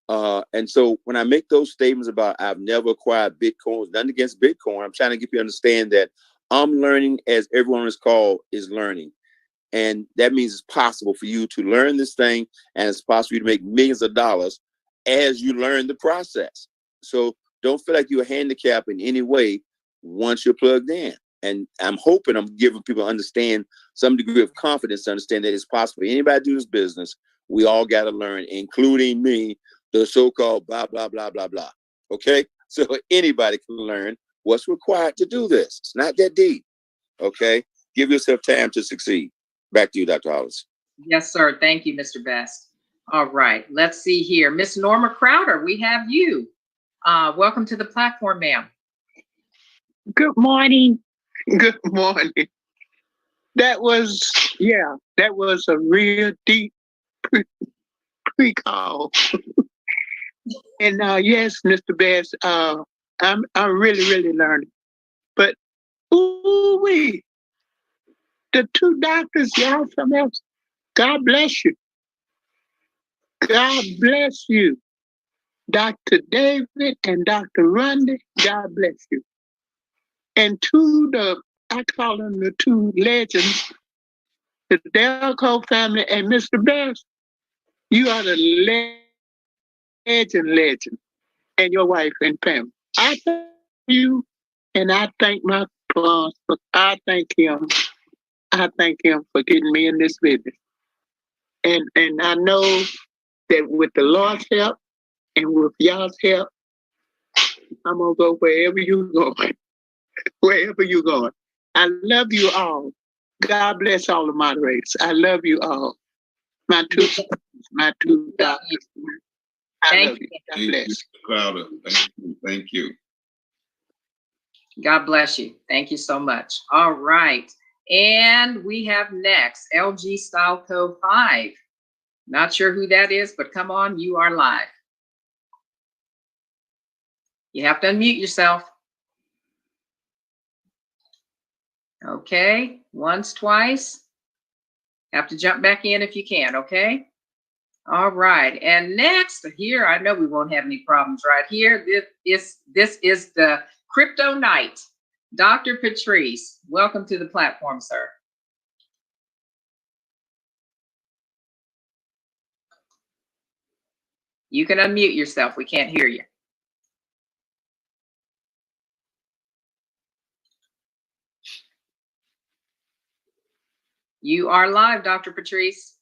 And so when I make those statements about I've never acquired Bitcoin, nothing against Bitcoin, I'm trying to get you to understand that I'm learning as everyone on this call is learning. And that means it's possible for you to learn this thing and it's possible for you to make millions of dollars as you learn the process. So don't feel like you're handicapped in any way once you're plugged in. And I'm hoping I'm giving people understand some degree of confidence to understand that it's possible for anybody to do this business. We all got to learn, including me, the so-called blah, blah, blah, blah, blah. Okay? So anybody can learn what's required to do this. It's not that deep. Okay? Give yourself time to succeed. Back to you, Dr. Hollis. Yes, sir. Thank you, Mr. Best. All right. Let's see here. Miss Norma Crowder, we have you. Welcome to the platform, ma'am. Good morning. Good morning. That was a real deep pre-call. And yes, Mr. Best, I'm really learning. But ooh-wee, the two doctors, y'all, something else. God bless you. God bless you. Dr. David and Dr. Rundy, God bless you. And I call them the two legends, the Delco family and Mr. Best, you are the legend, and your wife and Pam. I thank you, and I thank my sponsor. I thank him. I thank him for getting me in this business. And I know that with the Lord's help and with y'all's help, I'm gonna go wherever you're going. Wherever you're going. I love you all. God bless all the moderators. I love you all. My two doctors. I love you. God bless. Crowder. Thank you. God bless you. Thank you so much. All right. And we have next LG Style Code 5. Not sure who that is, but come on, you are live. You have to unmute yourself. Okay, once, twice. Have to jump back in if you can, okay? All right, and next here, I know we won't have any problems right here. This is the Crypto Knight. Dr. Patrice, welcome to the platform, sir. You can unmute yourself. We can't hear you. You are live, Dr. Patrice.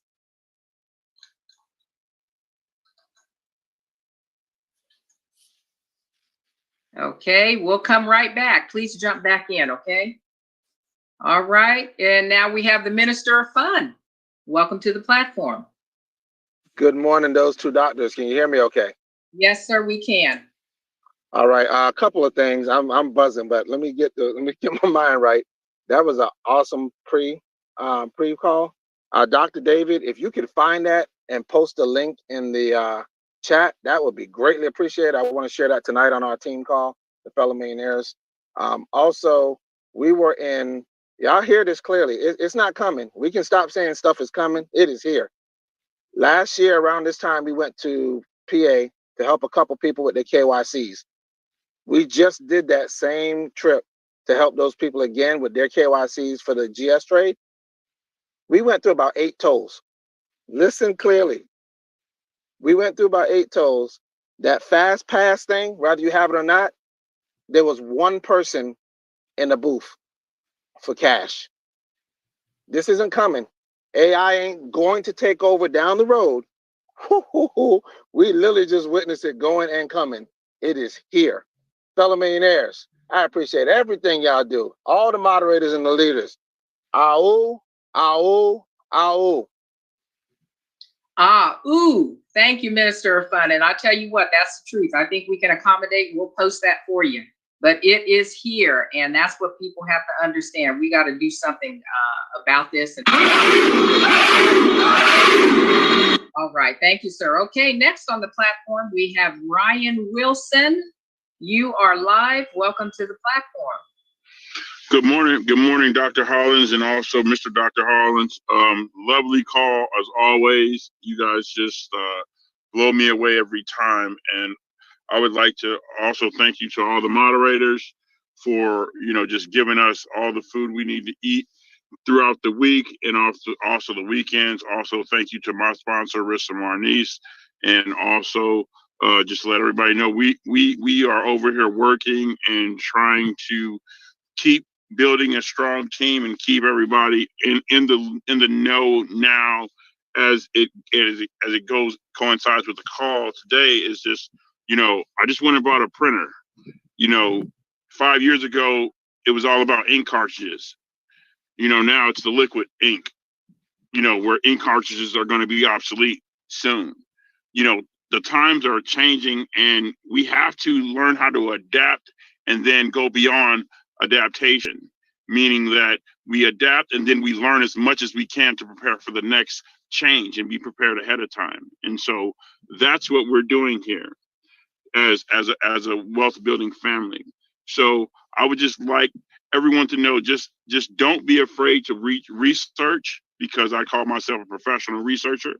Okay, we'll come right back. Please jump back in, okay? All right, and now we have the Minister of Fun. Welcome to the platform. Good morning, those two doctors. Can you hear me okay? Yes, sir, we can. All right, a couple of things. I'm buzzing, but let me get my mind right. That was an awesome pre-call. Dr. David, if you could find that and post a link in the chat, that would be greatly appreciated. I want to share that tonight on our team call, the fellow millionaires. Also, we were in, y'all hear this clearly. It's not coming. We can stop saying stuff is coming. It is here. Last year around this time, we went to PA to help a couple people with their KYCs. We just did that same trip to help those people again with their KYCs for the GS trade. We went through about 8 tolls. Listen clearly. We went through about 8 tolls. That fast pass thing, whether you have it or not, there was one person in the booth for cash. This isn't coming. AI ain't going to take over down the road. We literally just witnessed it going and coming. It is here. Fellow millionaires, I appreciate everything y'all do. All the moderators and the leaders. Ao, ao, ao. Ooh, thank you, Minister of Fun. And I tell you what, that's the truth. I think we can accommodate. We'll post that for you. But it is here, and that's what people have to understand. We got to do something about this. All right, thank you, sir. Okay, next on the platform, we have Ryan Wilson. You are live. Welcome to the platform. Good morning. Good morning, Dr. Hollins, and also Mr. Dr. Hollins. Lovely call as always. You guys just blow me away every time. And I would like to also thank you to all the moderators for, just giving us all the food we need to eat throughout the week and also the weekends. Also, thank you to my sponsor, Rissa Marnice, and also just let everybody know we are over here working and trying to keep building a strong team and keep everybody in the know now as it coincides with the call today. Is just, I just went and bought a printer. 5 years ago it was all about ink cartridges. Now it's the liquid ink, where ink cartridges are going to be obsolete soon. The times are changing and we have to learn how to adapt and then go beyond adaptation, meaning that we adapt and then we learn as much as we can to prepare for the next change and be prepared ahead of time. And so that's what we're doing here as a wealth building family. So I would just like everyone to know, just don't be afraid to research, because I call myself a professional researcher,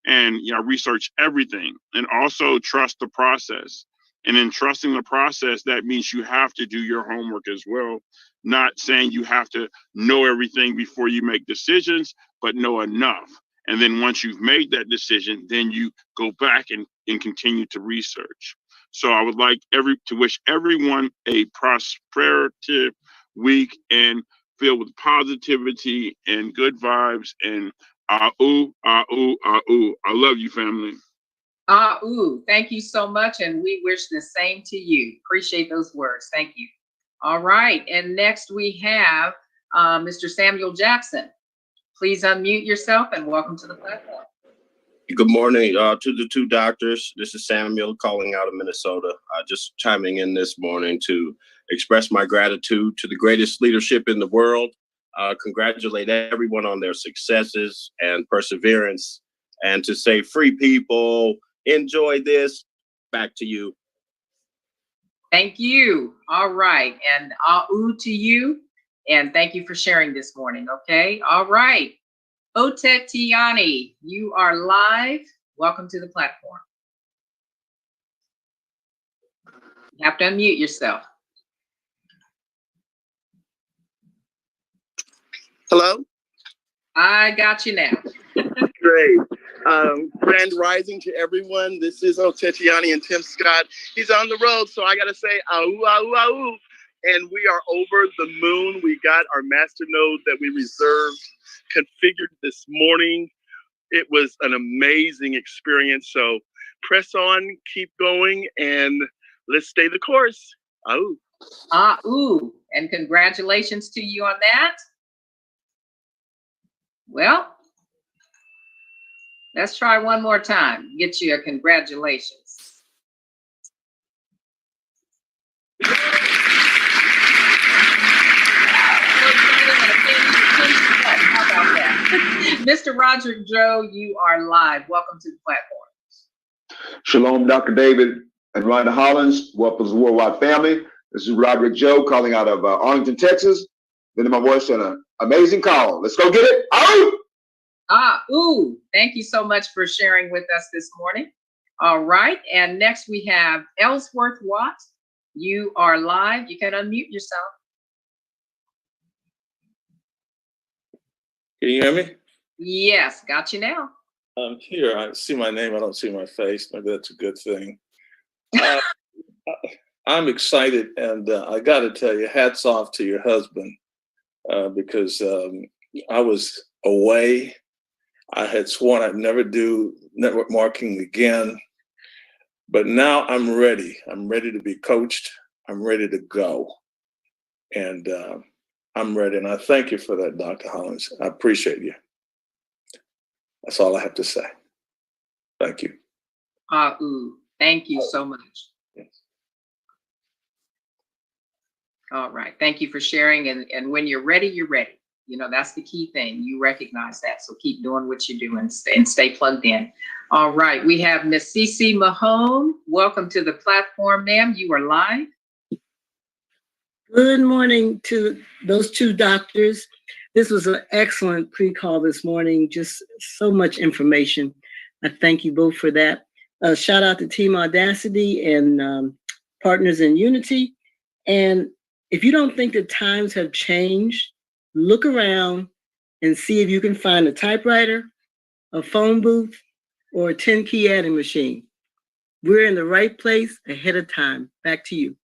and research everything, and also trust the process. And in trusting the process, that means you have to do your homework as well. Not saying you have to know everything before you make decisions, but know enough. And then once you've made that decision, then you go back and continue to research. So I would like to wish everyone a prosperative week and filled with positivity and good vibes. And ooh, ooh, ooh. I love you, family. Ooh, thank you so much. And we wish the same to you. Appreciate those words. Thank you. All right. And next we have Mr. Samuel Jackson. Please unmute yourself and welcome to the platform. Good morning to the two doctors. This is Samuel calling out of Minnesota. Just chiming in this morning to express my gratitude to the greatest leadership in the world. Congratulate everyone on their successes and perseverance, and to say, free people, enjoy this. Back to you. Thank you. All right. And ooh to you. And thank you for sharing this morning. Okay. All right. Otetiani, you are live. Welcome to the platform. You have to unmute yourself. Hello? I got you now. Great. Grand rising to everyone. This is Otetiani and Tim Scott. He's on the road, so I got to say, ahoo, ahoo, ahoo. And we are over the moon. We got our master node that we reserved configured this morning. It was an amazing experience. So press on, keep going, and let's stay the course. Ahoo. Ooh, and congratulations to you on that. Well, let's try one more time. Get you a congratulations. How about that? Mr. Roderick Joe, you are live. Welcome to the platform. Shalom, Dr. David and Rhonda Hollins. Welcome to the Worldwide Family. This is Roderick Joe calling out of Arlington, Texas. Then my voice on an amazing call. Let's go get it. Ooh, thank you so much for sharing with us this morning. All right, and next we have Ellsworth Watt. You are live. You can unmute yourself. Can you hear me? Yes, got you now. I'm here. I see my name. I don't see my face. Maybe that's a good thing. I'm excited, and I got to tell you, hats off to your husband, because I was away. I had sworn I'd never do network marketing again, but now I'm ready. I'm ready to be coached. I'm ready to go, and I'm ready. And I thank you for that, Dr. Hollins. I appreciate you. That's all I have to say. Thank you. Thank you so much. All right. Thank you for sharing. And when you're ready, you're ready. You know, that's the key thing. You recognize that. So keep doing what you're doing and stay plugged in. All right. We have Miss Cece Mahone. Welcome to the platform, ma'am. You are live. Good morning to those two doctors. This was an excellent pre-call this morning. Just so much information. I thank you both for that. Shout out to Team Audacity and Partners in Unity. And if you don't think the times have changed, look around and see if you can find a typewriter, a phone booth, or a 10-key adding machine. We're in the right place ahead of time. Back to you.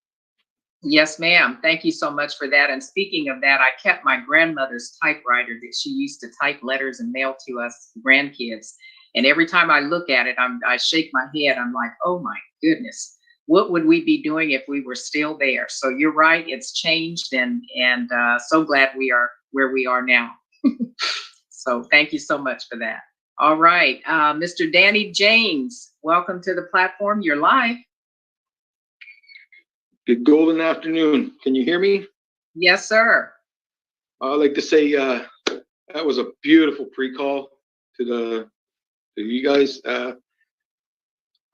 Yes, ma'am. Thank you so much for that. And speaking of that, I kept my grandmother's typewriter that she used to type letters and mail to us grandkids. And every time I look at it, I shake my head. I'm like, oh my goodness, what would we be doing if we were still there? So you're right, it's changed, and so glad we are where we are now. So thank you so much for that. All right, Mr. Danny James, welcome to the platform. You're live. Good golden afternoon. Can you hear me? Yes, sir. I'd like to say that was a beautiful pre-call to you guys. I'm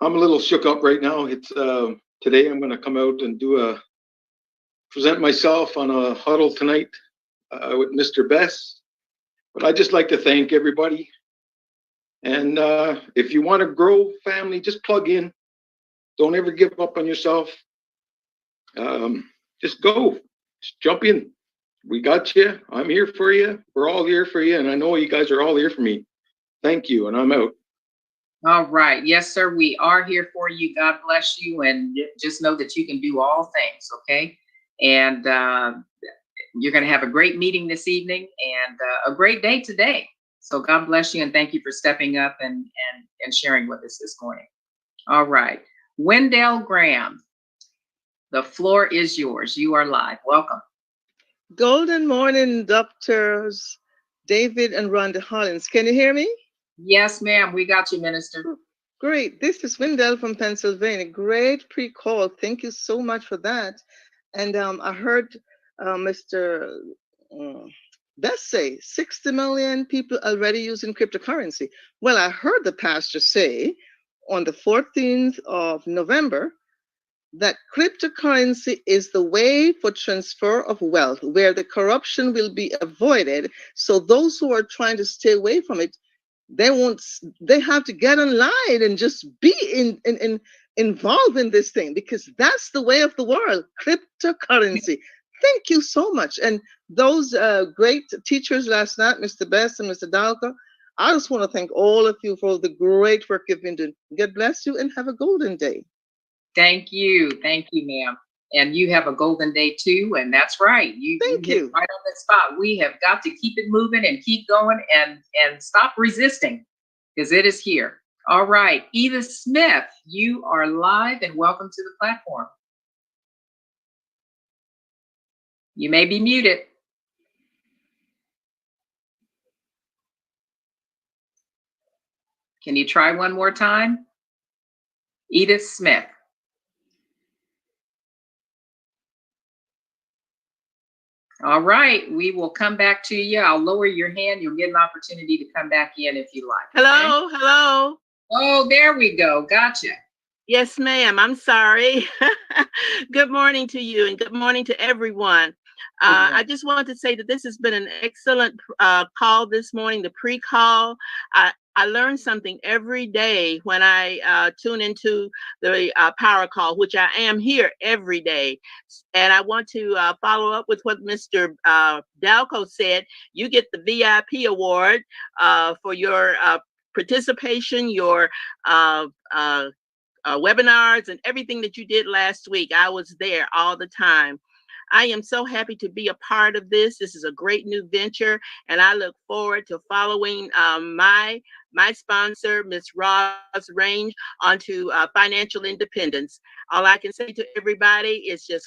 a little shook up right now. It's today I'm going to come out and present myself on a huddle tonight with Mr. Bess. But I'd just like to thank everybody. And if you want to grow family, just plug in. Don't ever give up on yourself. Just go, just jump in. We got you. I'm here for you. We're all here for you. And I know you guys are all here for me. Thank you. And I'm out. All right. Yes, sir. We are here for you. God bless you. And just know that you can do all things. Okay. And you're going to have a great meeting this evening and a great day today. So God bless you. And thank you for stepping up and sharing with us this morning. All right. Wendell Graham. The floor is yours. You are live. Welcome. Golden morning, Doctors David and Rhonda Hollins. Can you hear me? Yes, ma'am. We got you, Minister. Great. This is Wendell from Pennsylvania. Great pre-call. Thank you so much for that. And I heard Mr. Bess say 60 million people already using cryptocurrency. Well, I heard the pastor say on the 14th of November that cryptocurrency is the way for transfer of wealth, where the corruption will be avoided. So those who are trying to stay away from it, they have to get online and just be involved in this thing, because that's the way of the world, cryptocurrency. Thank you so much. And those great teachers last night, Mr. Best and Mr. Dalka, I just want to thank all of you for the great work you've been doing. God bless you and have a golden day. Thank you. Thank you, ma'am. And you have a golden day too. And that's right. Thank you. Right on the spot. We have got to keep it moving and keep going and stop resisting, because it is here. All right. Edith Smith, you are live and welcome to the platform. You may be muted. Can you try one more time? Edith Smith. All right, we will come back to you. I'll lower your hand. You'll get an opportunity to come back in if you like. Hello, okay? Hello. Oh, there we go. Gotcha. Yes, ma'am. I'm sorry. Good morning to you and good morning to everyone. I just wanted to say that this has been an excellent call this morning, the pre-call. I learn something every day when I tune into the power call, which I am here every day. And I want to follow up with what Mr. Dalco said. You get the VIP award for your participation, your webinars and everything that you did last week. I was there all the time. I am so happy to be a part of this. This is a great new venture, and I look forward to following my sponsor, Ms. Ross Range, onto financial independence. All I can say to everybody is just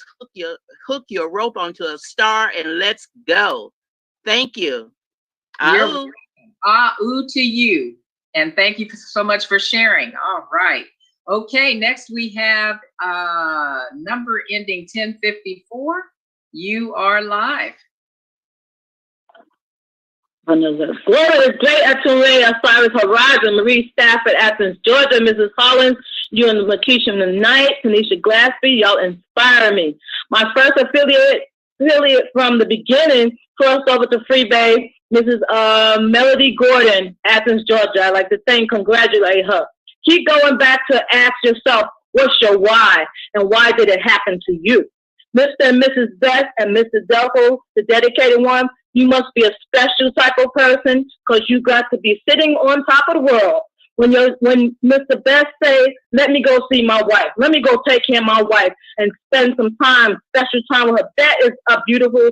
hook your rope onto a star and let's go. Thank you. Ooh to you. And thank you so much for sharing. All right. Okay, next we have number ending 1054. You are live. Gloria is great at Tulare, as far as Horizon, Marie Stafford, Athens, Georgia, Mrs. Collins, you and Lakeisha Knight, Tanisha Glaspie, y'all inspire me. My first affiliate from the beginning crossed over to Freebase, Mrs. Melody Gordon, Athens, Georgia. I'd like to congratulate her. Keep going back to ask yourself, what's your why, and why did it happen to you? Mr. and Mrs. Best and Mr. Delco, the dedicated one, you must be a special type of person because you got to be sitting on top of the world. When Mr. Best says, let me go see my wife, let me go take care of my wife and spend some time, special time with her, that is a beautiful.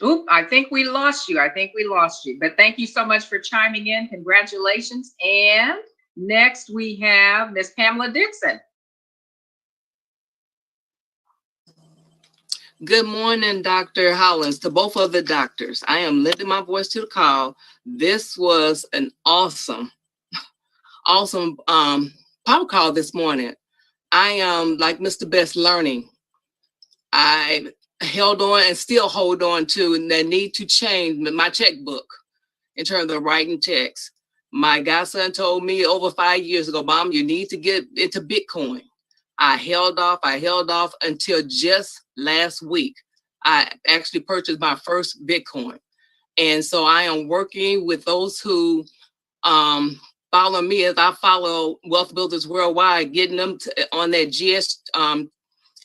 Oop, I think we lost you. But thank you so much for chiming in. Congratulations. And next we have Miss Pamela Dixon. Good morning, Dr. Hollins, to both of the doctors. I am lending my voice to the call. This was an awesome power call this morning. I am, like Mr. Best, learning. I held on and still hold on to the need to change my checkbook in terms of writing checks. My godson told me over 5 years ago, Mom, you need to get into Bitcoin. I held off until just last week. I actually purchased my first Bitcoin. And so I am working with those who follow me as I follow Wealth Builders Worldwide, getting them on that GS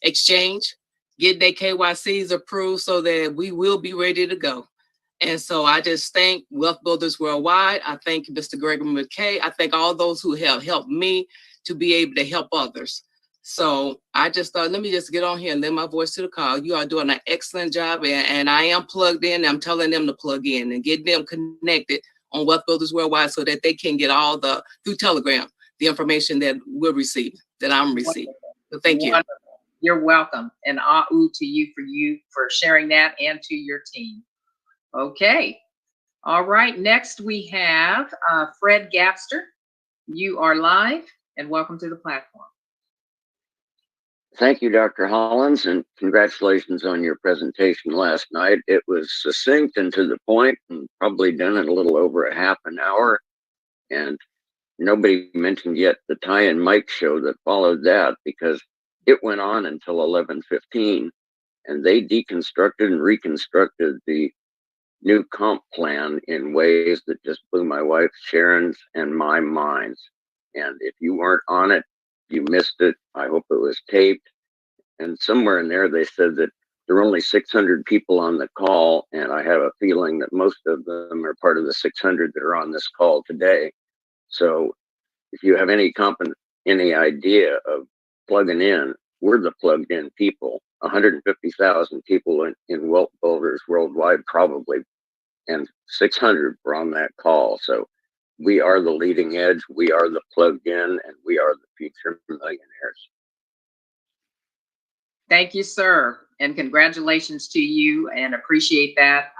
exchange, get their KYCs approved so that we will be ready to go. And so I just thank Wealth Builders Worldwide. I thank Mr. Gregory McKay. I thank all those who have helped me to be able to help others. So I just thought, let me just get on here and lend my voice to the call. You are doing an excellent job, and I am plugged in. I'm telling them to plug in and get them connected on Wealth Builders Worldwide so that they can get all through Telegram, the information that we're receiving, that I'm receiving. So thank you. You're welcome. And to you for sharing that, and to your team. Okay. All right. Next we have Fred Gapster. You are live, and welcome to the platform. Thank you, Dr. Hollins, and congratulations on your presentation last night. It was succinct and to the point, and probably done in a little over a half an hour. And nobody mentioned yet the Ty and Mike show that followed that, because it went on until 11:15, and they deconstructed and reconstructed the new comp plan in ways that just blew my wife Sharon's and my minds. And if you weren't on it, you missed it. I hope it was taped. And somewhere in there, they said that there are only 600 people on the call. And I have a feeling that most of them are part of the 600 that are on this call today. So if you have any idea of plugging in, we're the plugged in people. 150,000 people in Wealth Builders Worldwide probably, and 600 were on that call. So we are the leading edge, we are the plugged in, and we are the future millionaires. Thank you, sir. And congratulations to you, and appreciate that.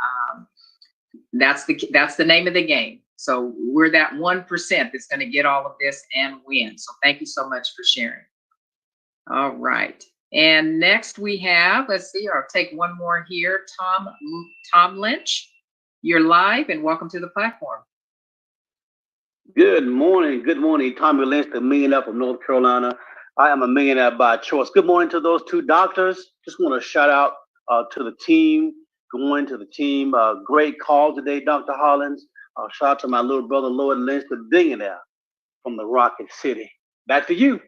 That's the name of the game. So we're that 1% that's going to get all of this and win. So thank you so much for sharing. All right. And next we have, let's see, I'll take one more here. Tom Lynch, you're live, and welcome to the platform. Good morning. Tommy Lynch, the millionaire from North Carolina. I am a millionaire by choice. Good morning to those two doctors. Just want to shout out to the team. Good morning to the team. Great call today, Dr. Hollins. Shout out to my little brother, Lloyd Lynch, the billionaire from the Rocket City. Back to you.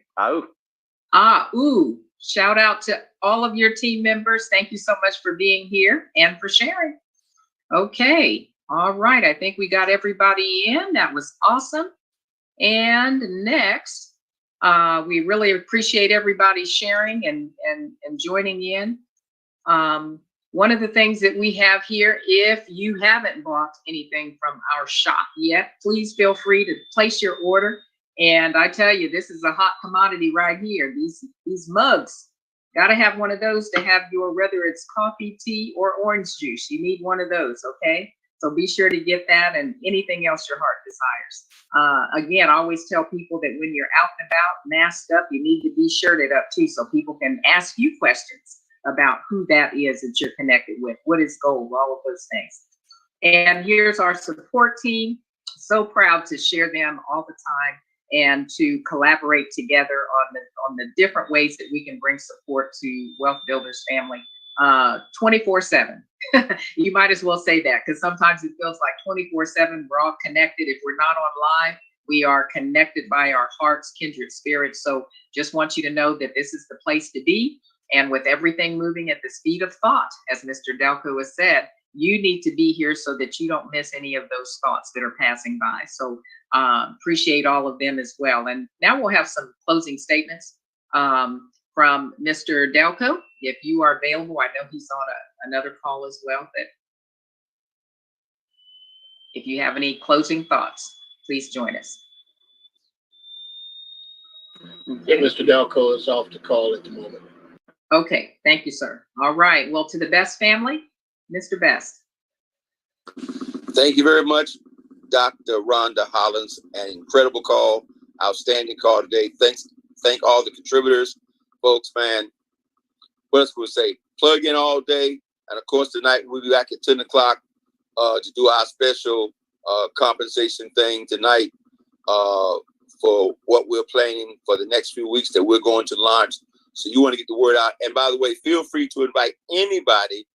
Shout out to all of your team members. Thank you so much for being here and for sharing. Okay. All right. I think we got everybody in. That was awesome. And next, we really appreciate everybody sharing and joining in. One of the things that we have here, if you haven't bought anything from our shop yet, please feel free to place your order. And I tell you, this is a hot commodity right here. These mugs Got to have one of those to have your, whether it's coffee, tea, or orange juice. You need one of those, okay? So be sure to get that and anything else your heart desires. Again, I always tell people that when you're out and about, masked up, you need to be shirted up too, so people can ask you questions about who that is that you're connected with, what is gold, all of those things. And here's our support team. So proud to share them all the time and to collaborate together on the different ways that we can bring support to Wealth Builders family 24/7. You might as well say that, because sometimes it feels like 24/7 we're all connected. If we're not on live, we are connected by our hearts, kindred spirits. So just want you to know that this is the place to be. And with everything moving at the speed of thought, as Mr. Delco has said, you need to be here so that you don't miss any of those thoughts that are passing by. So appreciate all of them as well. And now we'll have some closing statements from Mr. Delco. If you are available, I know he's on another call as well, but if you have any closing thoughts, please join us. Yeah, Mr. Delco is off the call at the moment. Okay, thank you, sir. All right, well, to the Best family, Mr. Best. Thank you very much, Dr. Rhonda Hollins. An incredible call, outstanding call today. Thank all the contributors, folks, man. What else could we say? Plug in all day. And of course, tonight we'll be back at 10 o'clock to do our special compensation thing tonight for what we're planning for the next few weeks that we're going to launch. So you want to get the word out. And by the way, feel free to invite anybody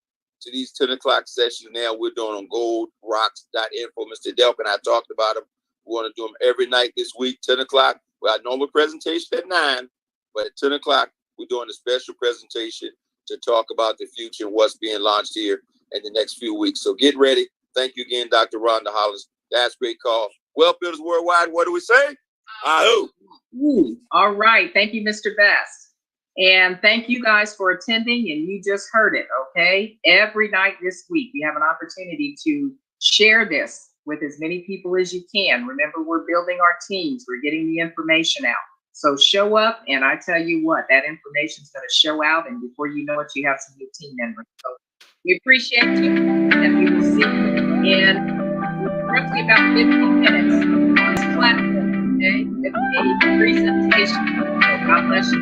to these 10 o'clock sessions now we're doing on goldrocks.info. Mr. Delk and I talked about them. We want to do them every night this week, 10 o'clock. We have normal presentation at 9, but at 10 o'clock, we're doing a special presentation to talk about the future and what's being launched here in the next few weeks. So get ready. Thank you again, Dr. Rhonda Hollins. That's a great call. Wealth Builders Worldwide, what do we say? Ooh, all right. Thank you, Mr. Best. And thank you guys for attending, and you just heard it, okay? Every night this week, you have an opportunity to share this with as many people as you can. Remember, we're building our teams. We're getting the information out. So show up, and I tell you what, that information is going to show out, and before you know it, you have some new team members. So we appreciate you, and we will see you in roughly about 15 minutes on this platform, okay? With a presentation. So God bless you.